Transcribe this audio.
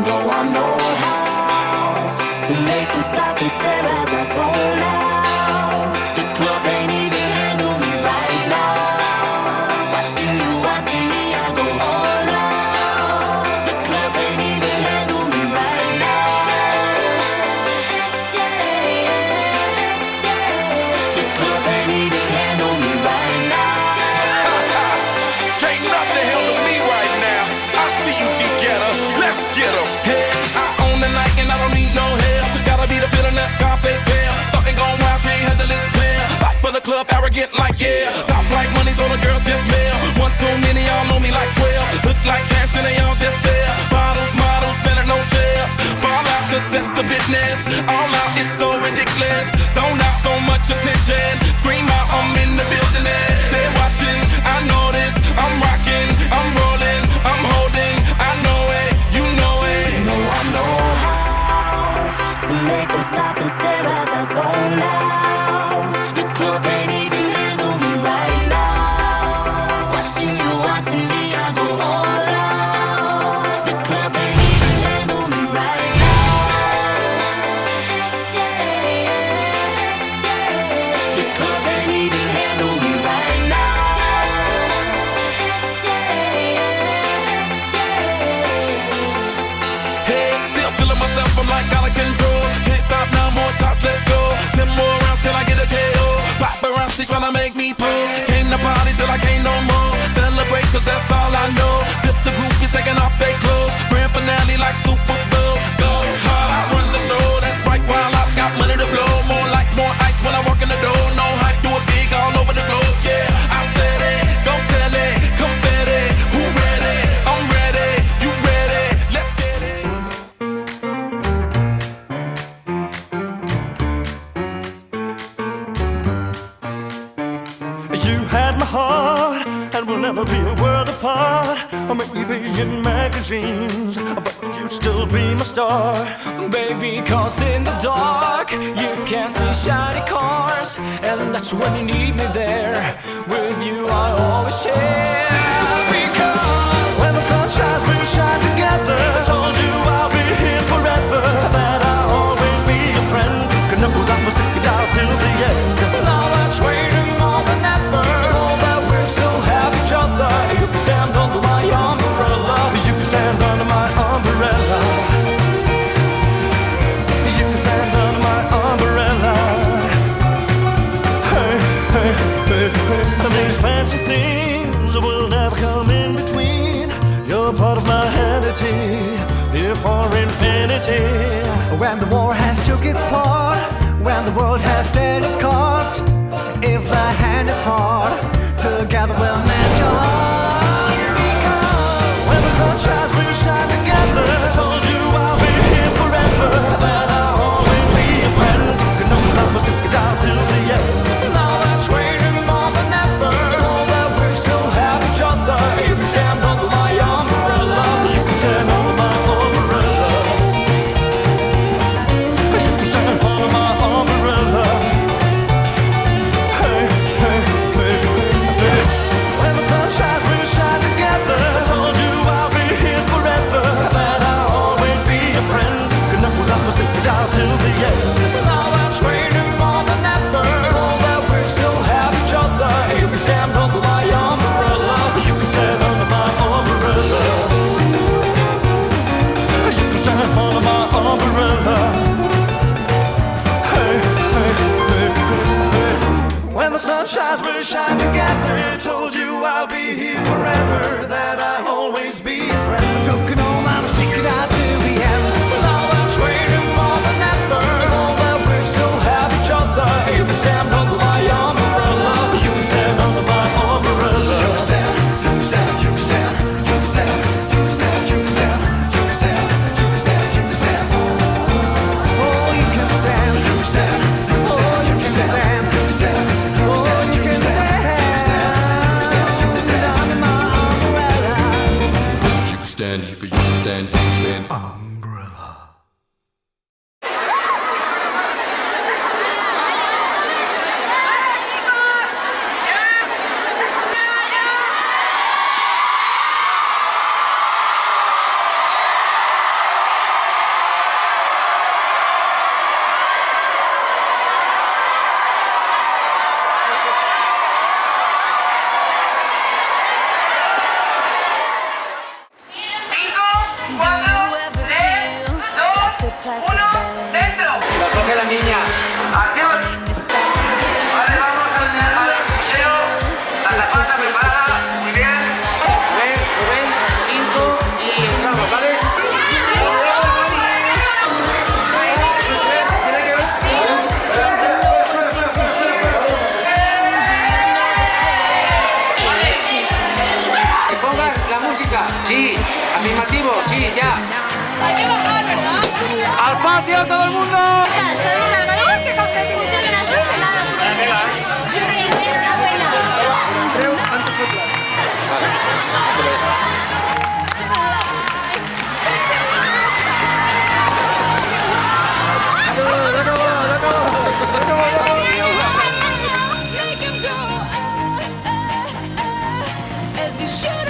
No, I know how to make them stop and stare as I zone out. The club can't even handle me right now. Watching me, I go all out. The club can't even handle me right now. The club can't even handle me right now. Can't nothing handle me right now. I see you, D-Getter. Let's get 'em. Hey, I own the night and I don't need no help. Gotta be the feeling that Scarface feel. Starting going wild, can't handle this player. Back for the club, arrogant like yeah. Top like money, so the girls just mail. One too many, y'all know me like 12. Look like cash and they all just there. Bottles, models, standing no shares. Fall out, cause that's the business. All out, it's so ridiculous. Zone out, so much attention. Scream out, I'm in the building. They're watching, I know this. I'm rocking, I'm rolling, I'm holding. I know it, you know it. No, I know how to make them stop and stare as I zone out. The club can't even handle me right now. Watching me, I go all out. The club can't even handle me right now. The club can't even handle me right now. Hey, still feeling myself, I'm like out of control. Can't stop now, more shots, let's go. 10 more rounds, can I get a KO? Paparazzi tryna make me pose. Came to party till I can't no more. Celebrate cause that's all I know. Tip the groupies taking off their clothes. Grand finale like Super Bowl. Go hard, I run the show. That's right, while I've got money to blow. More lights, more ice when I walk in the door. No hype, do it big all over the globe. Yeah, I said it, go tell it. Confetti, who ready? I'm ready, you ready? Let's get it. You had my heart, and we'll never be a world apart. Or maybe in magazines, but you still be my star. Baby, cause in the dark you can't see shiny cars, and that's when you need me there. With you I always share. Because When the sun shines, we'll shine together. I told you I'll be here forever, that I'll always be your friend. Gonna know that we'll stick it out till the end. now that's waiting more than ever. Know that we still have each other. You can stand under my umbrella. You can stand under my umbrella. You can stand under my umbrella. Hey, hey, hey, hey. These fancy things will never come in between. You're part of my vanity, here for infinity. When the war has took its part, when the world has dealt its cards, if the hand is hard, together we'll mend your heart. When the sun shines, we'll shine together. I told you I'll be here forever, that I'll always be your friend. You know that we'll stick it out till the end. now that's waiting more than ever. Know that we still have each other. You can stand under my umbrella. You can stand under my umbrella. You can stand under my umbrella. Hey, hey, hey, hey, hey. When the sun shines, we'll shine together. I told you I'll be here forever, that I'll always be your friend. You know that we'll stick it out till the end. now that's waiting more than ever. Know that we still have each other. You can stand under my umbrella. You can stand under my umbrella. You can stand under my umbrella. Hey, hey, hey, hey, hey. When the sun shines, we'll shine together. I told you I'll be here forever, that I'll always be your friend. Took it all, I'm sticking out till the end. now that's waiting more than ever. Know that we still have each other. You can stand under my umbrella. You can stand under my umbrella. You can stand, you can stand, you can stand, you can stand, you can stand, you can stand, you can stand, you can stand, you can stand. Oh, you can stand, you can stand, you can stand, you can stand, you can stand, you can stand, you can stand, you can stand under my umbrella. You can stand, you can stand, you can stand. Umbrella. uno, dentro. Lo coge la niña. Acción. Vale, vamos al museo. La zapata preparada. Muy bien. Rubén, Quinto y entramos, ¿vale? Que pongas la música. Sí, afirmativo, sí, ya. Hay que bajar, ¿verdad? ¡Al patio todo el mundo! ¿Qué tal? ¿Sabes algo? ¿Qué competición era eso? Que nada. Yo sí, enhorabuena. As you should.